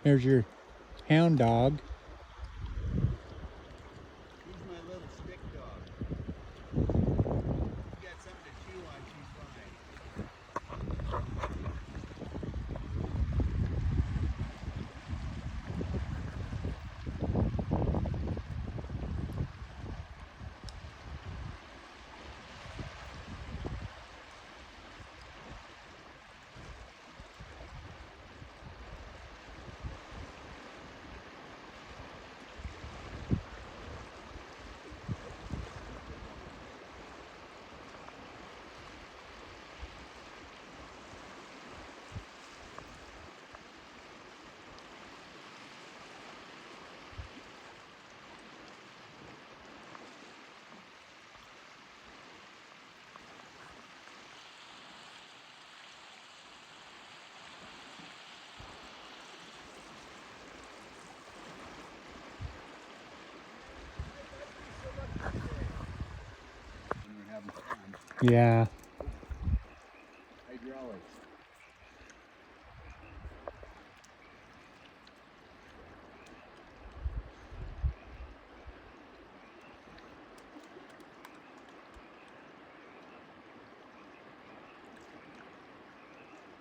There's your hound dog. He's my little stick dog. You got something to chew on, she's fine. We're having fun. Yeah. Hydraulics.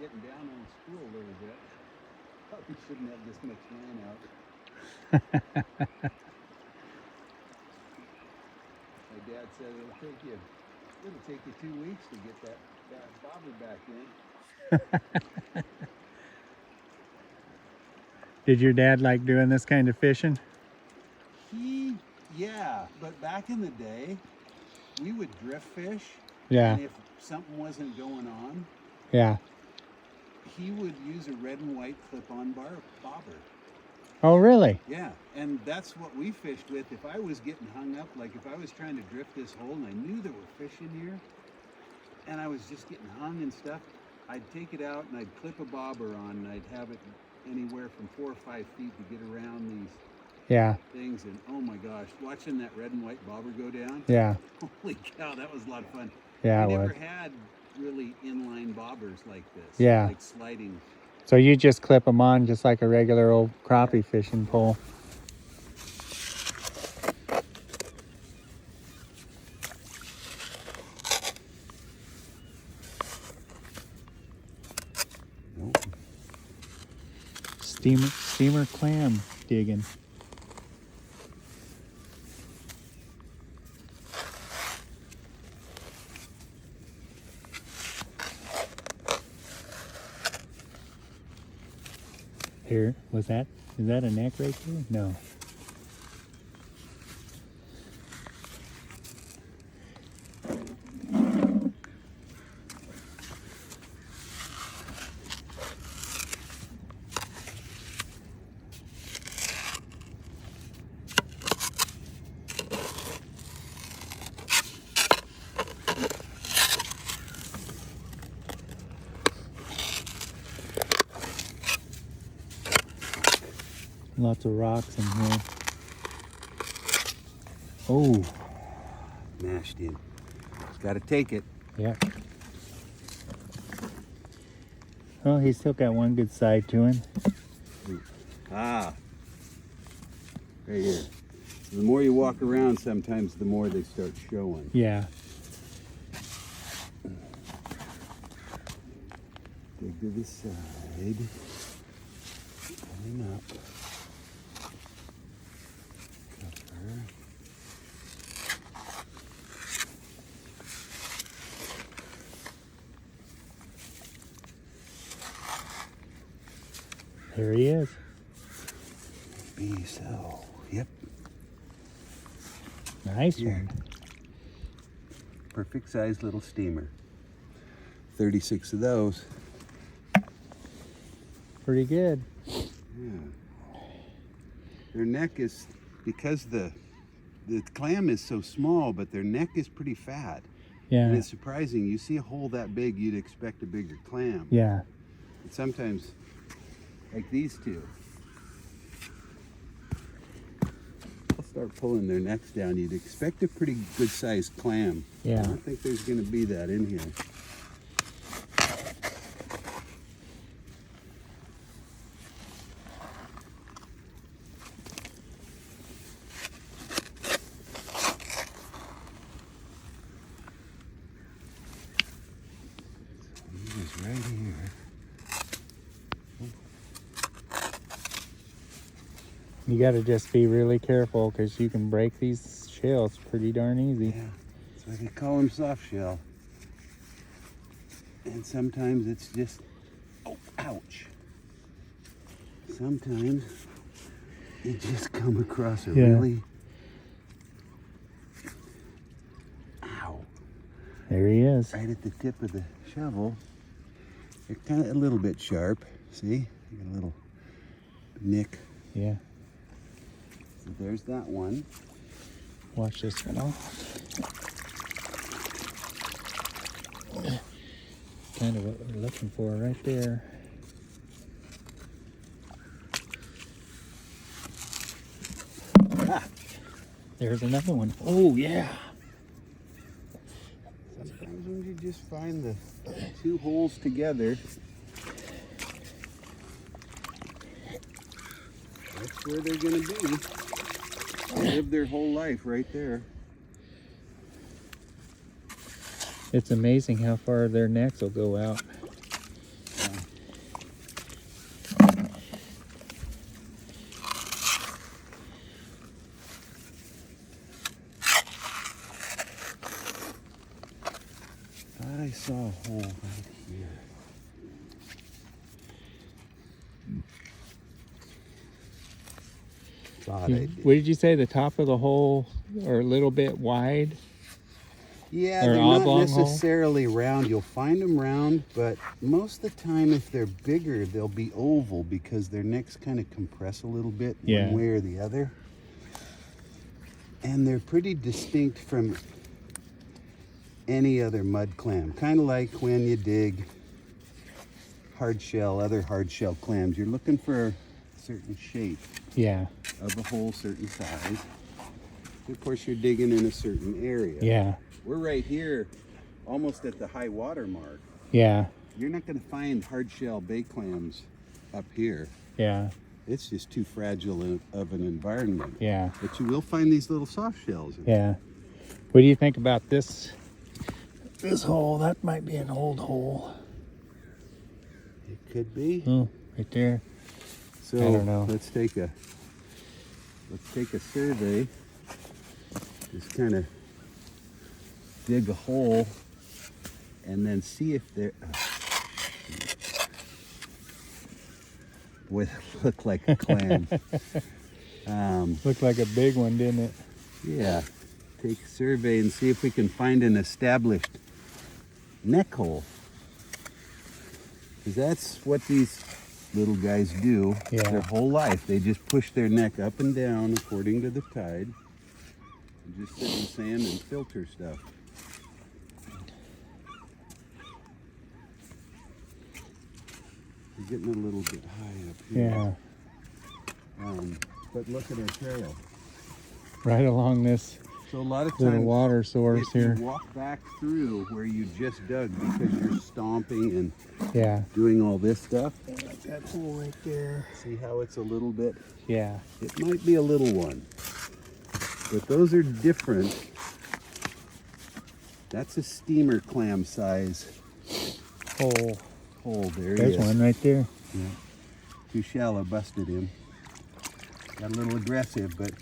Getting down on school a little bit. Probably shouldn't have this much line out. My dad said it'll take you 2 weeks to get that bobber back in. Did your dad like doing this kind of fishing? Yeah, but back in the day, we would drift fish. Yeah. And if something wasn't going on, Yeah. he would use a red and white clip-on bobber. Oh, really? Yeah, and that's what we fished with. If I was getting hung up, like if I was trying to drift this hole and I knew there were fish in here, and I was just getting hung and stuff, I'd take it out and I'd clip a bobber on, and I'd have it anywhere from 4 or 5 feet to get around these things. And oh my gosh, watching that red and white bobber go down, holy cow, that was a lot of fun. Yeah, I never had really inline bobbers like this. Yeah. Like sliding. So you just clip them on just like a regular old crappie fishing pole. Nope. Steamer clam digging. Here, is that a neck right there? No. Lots of rocks in here. Oh. Mashed in. Just got to take it. Yeah. Well, he's still got one good side to him. Ah. Right here. So the more you walk around, sometimes the more they start showing. Yeah. Dig to the side. Coming up. Cover. There he is. Maybe so. Yep. Nice Here. one. Perfect size little steamer. 36 of those. Pretty good. Yeah. Their neck is, because the clam is so small, but their neck is pretty fat. Yeah. And it's surprising. You see a hole that big, you'd expect a bigger clam. Yeah. And sometimes, like these two, I'll start pulling their necks down. You'd expect a pretty good sized clam. Yeah. I don't think there's going to be that in here. right here. You got to just be really careful because you can break these shells pretty darn easy. Yeah, that's why they call them soft shell. And sometimes it's just, oh, ouch. Sometimes you just come across a really, ow. There he is. Right at the tip of the shovel. They're kind of a little bit sharp. See? You got a little nick. Yeah. So there's that one. Watch this one off. Kind of what we're looking for right there. Ah, there's another one. Oh, yeah. Sometimes when you just find the two holes together, that's where they're going to be. They live their whole life right there. It's amazing how far their necks will go out. Thought I saw a hole right here. Thought I did. What did you say? The top of the hole are a little bit wide? Yeah, Or they're not oblong hole? necessarily round. You'll find them round, but most of the time if they're bigger, they'll be oval because their necks kind of compress a little bit one way or the other. And they're pretty distinct from any other mud clam. Kind of like when you dig hard shell, other hard shell clams. You're looking for a certain shape of a hole, certain size. Of course, you're digging in a certain area. Yeah. We're right here, almost at the high water mark. Yeah. You're not going to find hard shell bay clams up here. Yeah. It's just too fragile of an environment. Yeah. But you will find these little soft shells. Yeah. What do you think about this hole? That might be an old hole. It could be. Oh, right there. So I don't know. let's take a survey. Just kind of dig a hole and then see if there. Boy, that looked like a clam. Looked like a big one, didn't it? Yeah. Take a survey and see if we can find an established neck hole. Because that's what these little guys do their whole life. They just push their neck up and down according to the tide. And just sit in sand and filter stuff. We're getting a little bit high up here. Yeah. But look at our trail. Right along this So a lot of little times, water source if here. you walk back through where you just dug because you're stomping and Yeah. doing all this stuff, Like that hole right there. see how it's a little bit, Yeah. it might be a little one, but those are different. That's a steamer clam size Hole. hole. There he There's is. one right there. Yeah. Too shallow, busted him. Got a little aggressive, but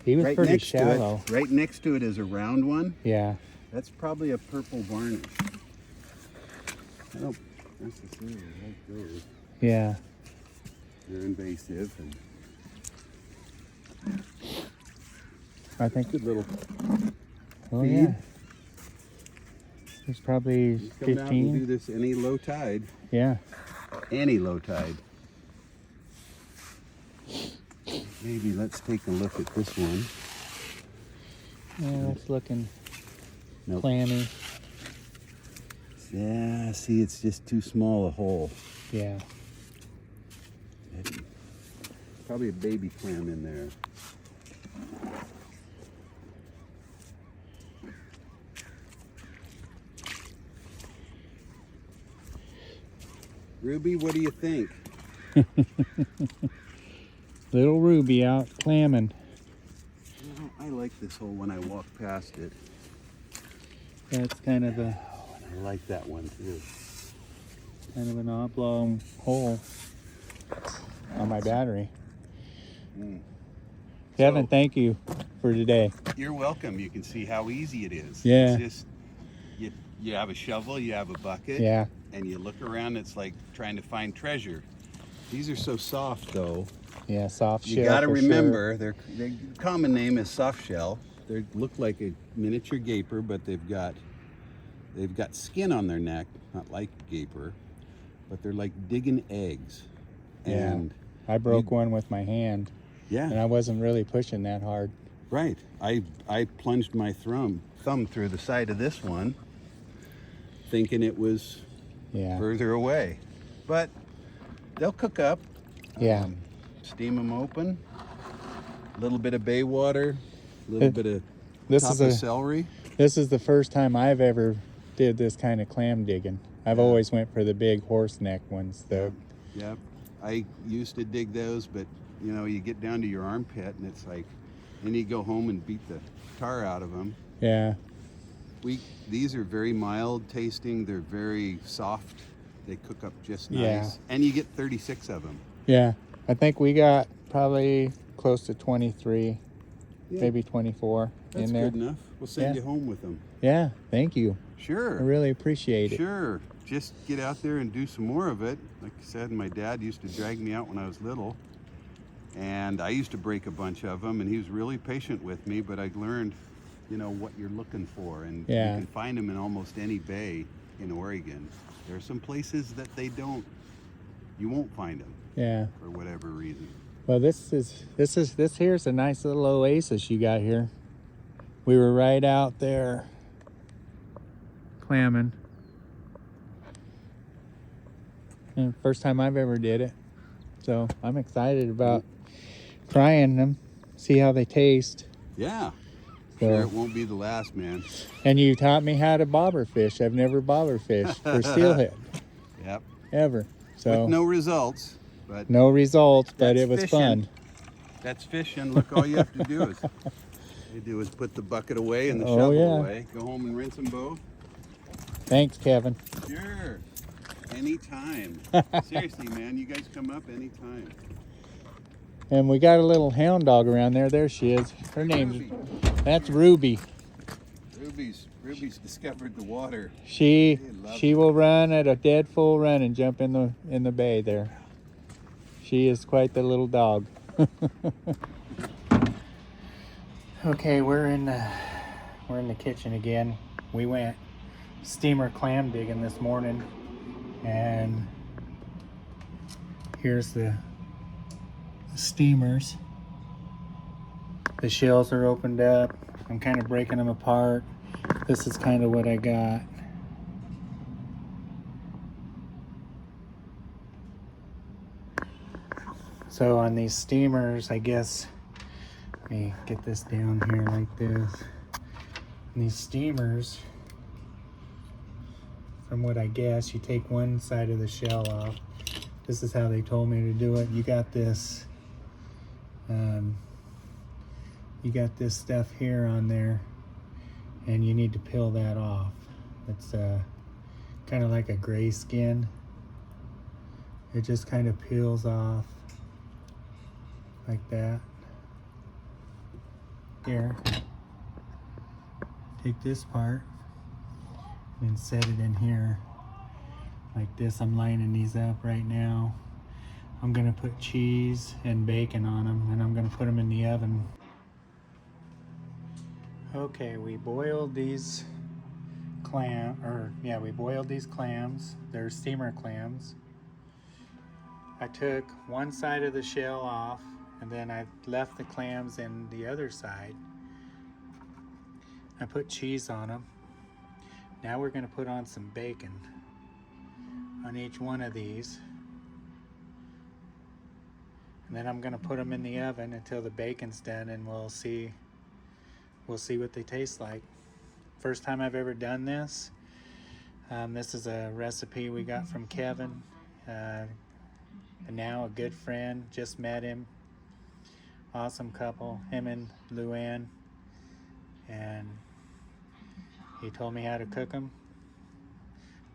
He was right pretty next shallow. to it, right next to it is a round one. Yeah. That's probably a purple varnish. I don't necessarily like those. Yeah. They're invasive and I think. good little Oh feed. yeah. There's probably You come out and do 15. this any low tide. Yeah. Any low tide. Maybe let's take a look at this one. Yeah, that's looking Nope. clammy. Yeah, see, it's just too small a hole. Yeah. Probably a baby clam in there. Ruby, what do you think? Little Ruby out clamming. Well, I like this hole when I walk past it. That's kind of a. Oh, and I like that one too. kind of an oblong hole on my battery. Kevin, So- thank you for today. You're welcome. You can see how easy it is. Yeah. It's just, you have a shovel, you have a bucket, Yeah. and you look around. It's like trying to find treasure. These are so soft, though. Yeah, soft shell. You got to for remember, their common name is soft shell. They look like a miniature gaper, but they've got skin on their neck, not like gaper, but they're like digging eggs. Yeah. And I broke one with my hand, yeah, and I wasn't really pushing that hard. right. I plunged my thumb through the side of this one, thinking it was Yeah. further away, but they'll cook up. Yeah. Steam them open. A little bit of bay water, a little bit of This top is of celery. This is the first time I've ever did this kind of clam digging. I've Yeah. always went for the big horse neck ones, though. Yep. I used to dig those, but you know, you get down to your armpit and it's like, then you go home and beat the tar out of them. Yeah. These are very mild tasting. They're very soft. They cook up just nice. Yeah. And you get 36 of them. Yeah. I think we got probably close to 23, Yeah. maybe 24 That's in there. good enough. We'll send Yeah. you home with them. Yeah. Thank you. Sure. I really appreciate it. Sure. Just get out there and do some more of it. Like I said, my dad used to drag me out when I was little. And I used to break a bunch of them, and he was really patient with me, but I learned, you know, what you're looking for. And Yeah. you can find them in almost any bay in Oregon. There are some places that you won't find them Yeah. for whatever reason. Well, this here's a nice little oasis you got here. We were right out there clamming. And first time I've ever did it. So I'm excited about trying them, see how they taste. Yeah. So- Sure, it won't be the last, man. And you taught me how to bobber fish. I've never bobber fished for steelhead, Yep. ever. So With no results, but no results, but That's it was fishing. fun. that's fishing. Look, all you have to do is put the bucket away and the Oh, shovel yeah. away. Go home and rinse them both. Thanks, Kevin. Sure. Anytime. Seriously, man, you guys come up anytime. And we got a little hound dog around there. There she is. Her name's, that's Ruby. Ruby's discovered the water. She They love will run at a dead full run and jump in the bay there. She is quite the little dog. Okay, we're in the kitchen again. We went steamer clam digging this morning, and here's the steamers. The shells are opened up. I'm kind of breaking them apart. This is kind of what I got. So on these steamers, I guess, let me get this down here like this. And these steamers, from what I guess, you take one side of the shell off. This is how they told me to do it. You got this, stuff here on there, and you need to peel that off. It's kind of like a gray skin. It just kind of peels off like that. Here, take this part and set it in here like this. I'm lining these up right now. I'm gonna put cheese and bacon on them, and I'm gonna put them in the oven. Okay, we boiled these clams. They're steamer clams. I took one side of the shell off, and then I left the clams in the other side. I put cheese on them. Now we're going to put on some bacon on each one of these. And then I'm going to put them in the oven until the bacon's done, and we'll see what they taste like. First time I've ever done this. This is a recipe we got from Kevin. And now a good friend, just met him. Awesome couple, him and Luann. And he told me how to cook them.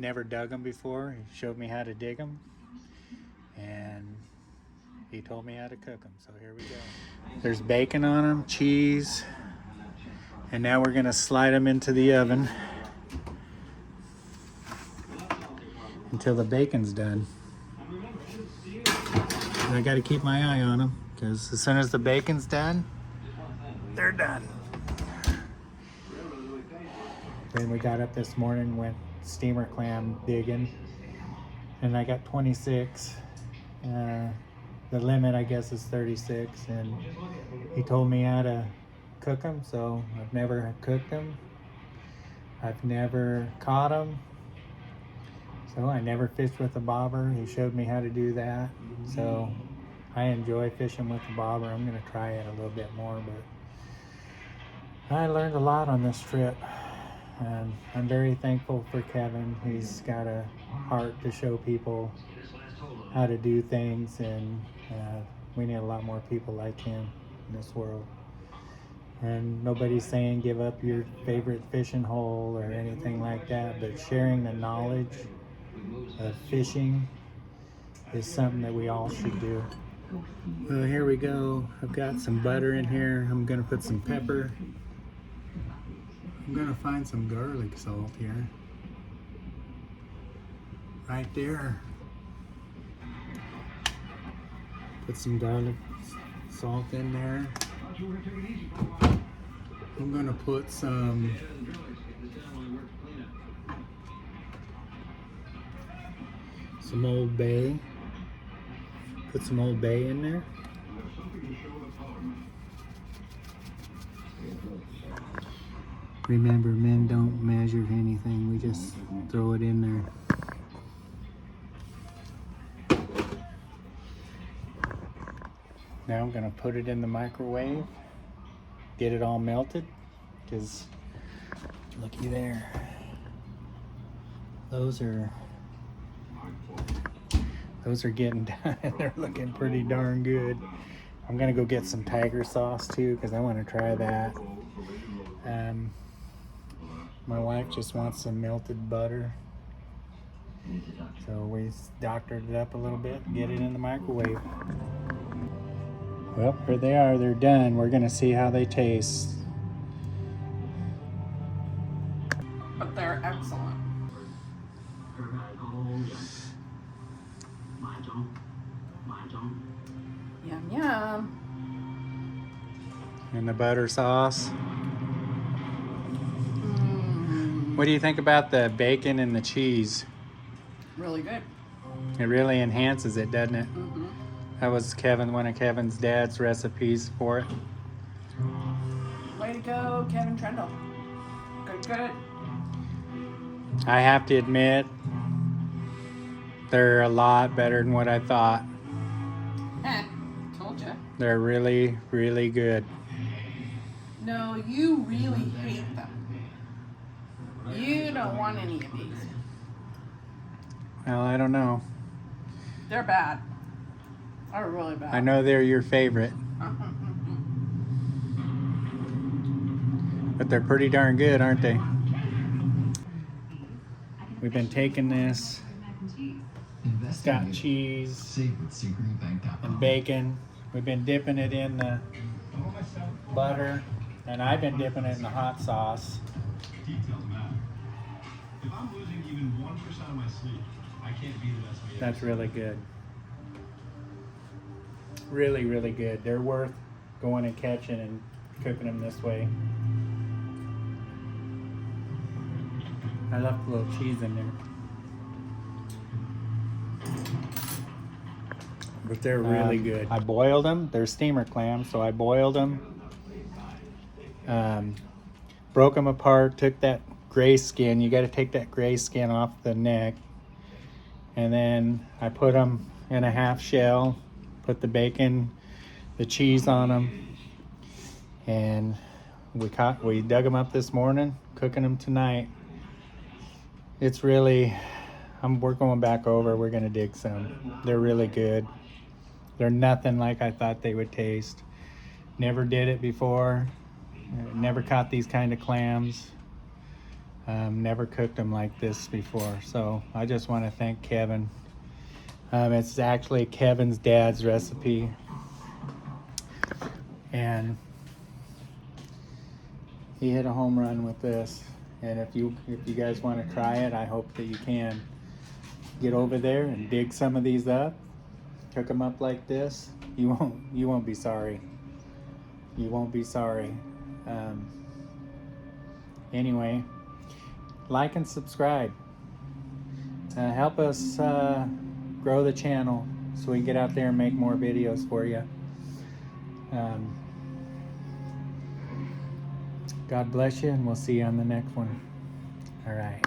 never dug them before. He showed me how to dig them, and he told me how to cook them. So here we go. There's bacon on them, cheese, and now we're gonna slide them into the oven until the bacon's done. And I gotta keep my eye on them, because as soon as the bacon's done, they're done. Then we got up this morning, went steamer clam digging, and I got 26. The limit, I guess, is 36, and he told me how to cook them, so I've never cooked them. I've never caught them, so I never fished with a bobber. He showed me how to do that, so I enjoy fishing with the bobber. I'm going to try it a little bit more, but I learned a lot on this trip. And I'm very thankful for Kevin. He's got a heart to show people how to do things, and we need a lot more people like him in this world. And nobody's saying give up your favorite fishing hole or anything like that, but sharing the knowledge of fishing is something that we all should do. Well, here we go. I've got some butter in here. I'm gonna put some pepper. I'm gonna find some garlic salt here. Right there. Put some garlic salt in there. I'm gonna put some Old Bay. Put some Old Bay in there. Remember, men don't measure anything. We just throw it in there. Now I'm gonna put it in the microwave, get it all melted, because looky there. Those are getting done. They're looking pretty darn good. I'm gonna go get some tiger sauce too, because I want to try that. My wife just wants some melted butter, so we doctored it up a little bit and get it in the microwave. Well, here they are. They're done. We're gonna see how they taste. But they're excellent. Yum yum. And the butter sauce. What do you think about the bacon and the cheese? Really good. It really enhances it, doesn't it? Mm-hmm. That was one of Kevin's dad's recipes for it. Way to go, Kevin Trendle. Good, good. I have to admit, they're a lot better than what I thought. Told ya. They're really, really good. No, you really hate them. You don't want any of these. Well, I don't know. They're bad. They're really bad. I know they're your favorite, but they're pretty darn good, aren't they? We've been taking this. It's got cheese and bacon. We've been dipping it in the butter, and I've been dipping it in the hot sauce. If I'm losing even 1% of my sleep, I can't be the best me. That's really good. Really, really good. They're worth going and catching and cooking them this way. I left a little cheese in there. But they're really good. I boiled them. They're steamer clams, so I boiled them. Broke them apart, took that gray skin. You got to take that gray skin off the neck. And then I put them in a half shell, put the bacon, the cheese on them, and we dug them up this morning, cooking them tonight. It's really, we're going back over. We're gonna dig some. They're really good. They're nothing like I thought they would taste. Never did it before. Never caught these kind of clams. Never cooked them like this before, so I just want to thank Kevin. It's actually Kevin's dad's recipe, and he hit a home run with this. And if you guys want to try it, I hope that you can get over there and dig some of these up, cook them up like this. You won't be sorry. You won't be sorry. Anyway, like and subscribe. Help us grow the channel so we can get out there and make more videos for you. God bless you, and we'll see you on the next one. All right.